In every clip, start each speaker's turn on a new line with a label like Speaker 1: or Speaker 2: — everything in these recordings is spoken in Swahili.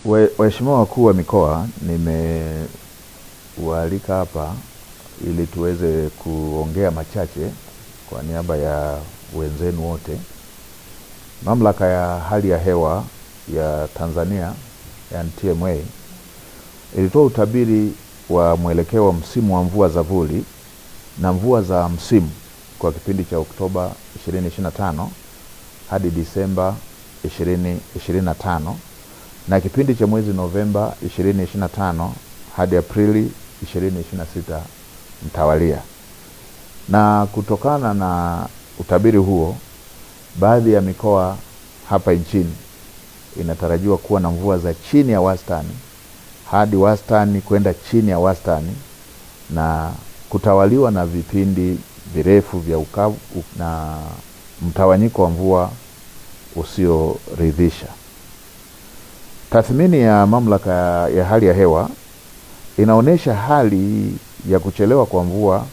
Speaker 1: Waheshimiwa wakuu wa mikoa, nimewaalika hapa ili tuweze kuongea machache kwa niaba ya wenzenu wote. Mamlaka ya hali ya hewa ya Tanzania, yani TMA, ilitoa utabiri wa mwelekeo wa msimu wa mvua za vuli na mvua za msimu kwa kipindi cha Oktoba 2025 hadi Disemba 2025 na kipindi cha mwezi Novemba 2025 hadi Aprili 2026 mtawalia. Na kutokana na utabiri huo, baadhi ya mikoa hapa nchini inatarajiwa kuwa na mvua za chini ya wastani hadi wastani kwenda chini ya wastani, na kutawaliwa na vipindi virefu vya ukavu na mtawanyiko wa mvua usioridhisha. Tathmini ya mamlaka ya hali ya hewa inaonesha hali ya kuchelewa kwa mvua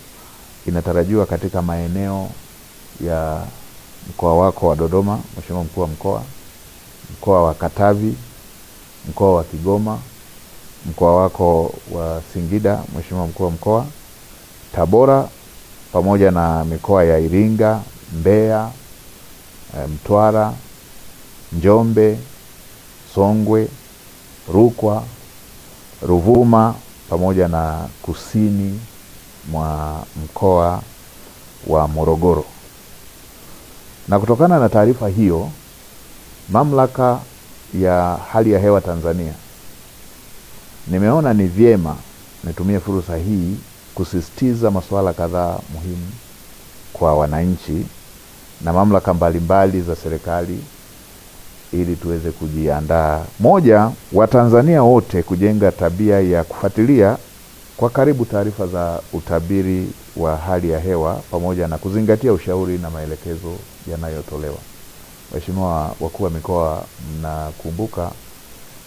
Speaker 1: inatarajiwa katika maeneo ya mkoa wako wa Dodoma, Mheshimiwa Mkuu wa Mkoa, mkoa wa Katavi, mkoa wa Kigoma, mkoa wako wa Singida, Mheshimiwa Mkuu wa Mkoa, Tabora, pamoja na mikoa ya Iringa, Mbeya, Mtwara, Njombe, Songwe, Rukwa, Ruvuma, pamoja na kusini mwa mkoa wa Morogoro. Na kutokana na taarifa hiyo, mamlaka ya hali ya hewa Tanzania nimeona ni vyema nitumie fursa hii kusisitiza masuala kadhaa muhimu kwa wananchi na mamlaka mbalimbali za serikali ili tuweze kujiandaa. Moja, Watanzania wote kujenga tabia ya kufuatilia kwa karibu taarifa za utabiri wa hali ya hewa pamoja na kuzingatia ushauri na maelekezo yanayotolewa. Waheshimiwa wakuu wa mikoa, mnakumbuka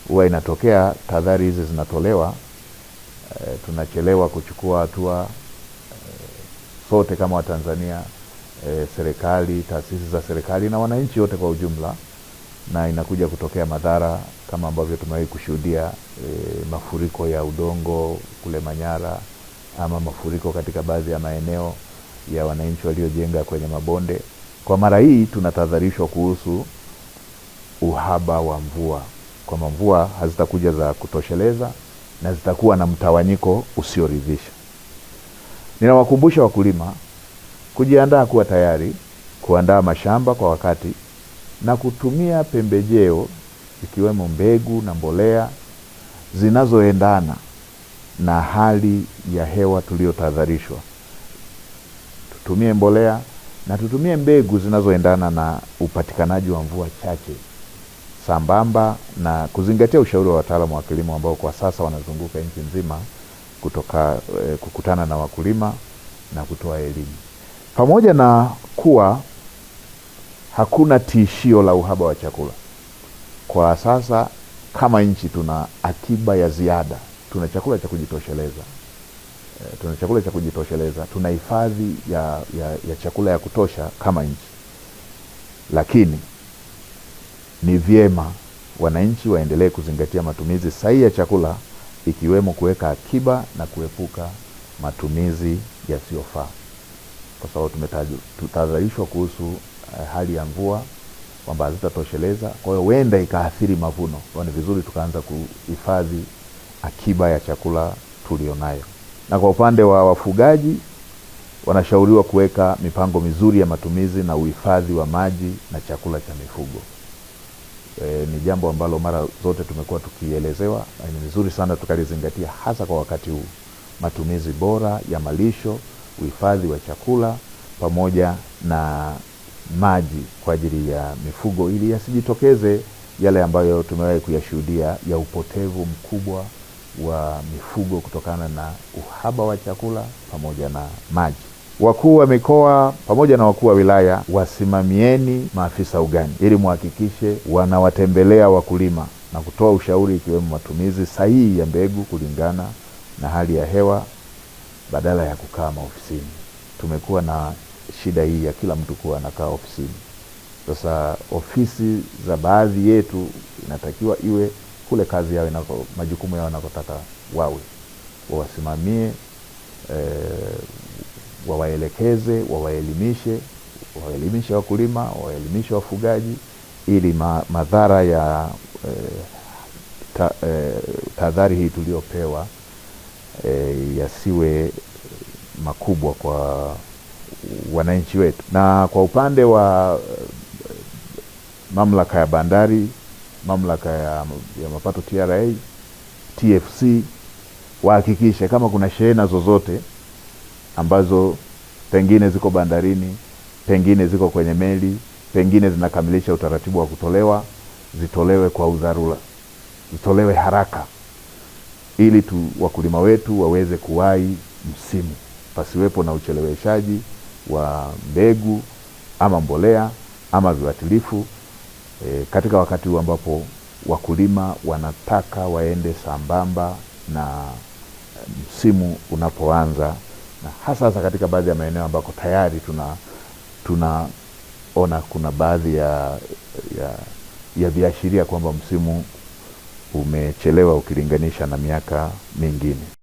Speaker 1: huwa inatokea tahadhari hizi zinatolewa, tunachelewa kuchukua hatua, sote kama Watanzania, serikali, taasisi za serikali na wananchi wote kwa ujumla, na inakuja kutokea madhara kama ambavyo tumewahi kushuhudia, mafuriko ya udongo kule Manyara, ama mafuriko katika baadhi ya maeneo ya wananchi waliojenga kwenye mabonde. Kwa mara hii tunatahadharishwa kuhusu uhaba wa mvua, kwamba mvua hazitakuja za kutosheleza na zitakuwa na mtawanyiko usioridhisha. Ninawakumbusha wakulima kujiandaa, kuwa tayari kuandaa mashamba kwa wakati na kutumia pembejeo ikiwemo mbegu na mbolea zinazoendana na hali ya hewa tuliyotahadharishwa. Tutumie mbolea na tutumie mbegu zinazoendana na upatikanaji wa mvua chache, sambamba na kuzingatia ushauri wa wataalamu wa kilimo ambao kwa sasa wanazunguka nchi nzima kukutana na wakulima na kutoa elimu. Pamoja na kuwa hakuna tishio la uhaba wa chakula, kwa sasa kama nchi tuna akiba ya ziada, tuna chakula cha kujitosheleza, tuna hifadhi ya chakula ya kutosha kama nchi. Lakini ni vyema wananchi waendelee kuzingatia matumizi sahihi ya chakula, ikiwemo kuweka akiba na kuepuka matumizi yasiyofaa, kwa sababu tumetahadharishwa kuhusu hali ya mvua kwamba hazitatosheleza. Kwa hiyo huenda ikaathiri mavuno. Kwa ni vizuri tukaanza kuhifadhi akiba ya chakula tulionayo. Na kwa upande wa wafugaji, wanashauriwa kuweka mipango mizuri ya matumizi na uhifadhi wa maji na chakula cha mifugo. Ni jambo ambalo mara zote tumekuwa tukielezewa, na ni vizuri sana tukalizingatia, hasa kwa wakati huu. Matumizi bora ya malisho, uhifadhi wa chakula pamoja na maji kwa ajili ya mifugo, ili yasijitokeze yale ambayo tumewahi kuyashuhudia ya upotevu mkubwa wa mifugo kutokana na uhaba wa chakula pamoja na maji. Wakuu wa mikoa pamoja na wakuu wa wilaya, wasimamieni maafisa ugani ili muhakikishe wanawatembelea wakulima na kutoa ushauri, ikiwemo matumizi sahihi ya mbegu kulingana na hali ya hewa badala ya kukaa maofisini. Tumekuwa na shida hii ya kila mtu kuwa anakaa ofisini. Sasa ofisi za baadhi yetu inatakiwa iwe kule kazi yao majukumu yao yanakotaka wawasimamie, wawaelekeze, wawaelimishe wakulima, wawaelimishe wafugaji, ili madhara ya tahadhari hii tuliopewa yasiwe makubwa kwa wananchi wetu. Na kwa upande wa mamlaka ya bandari, mamlaka ya mapato TRA, TFC, wahakikishe kama kuna shehena zozote ambazo pengine ziko bandarini, pengine ziko kwenye meli, pengine zinakamilisha utaratibu wa kutolewa, zitolewe kwa udharura, zitolewe haraka, ili wakulima wetu waweze kuwahi msimu, pasiwepo na ucheleweshaji wa mbegu ama mbolea ama viuatilifu katika wakati huu ambapo wakulima wanataka waende sambamba na msimu unapoanza, na hasa katika baadhi ya maeneo ambako tayari tunaona kuna baadhi ya viashiria kwamba msimu umechelewa ukilinganisha na miaka mingine.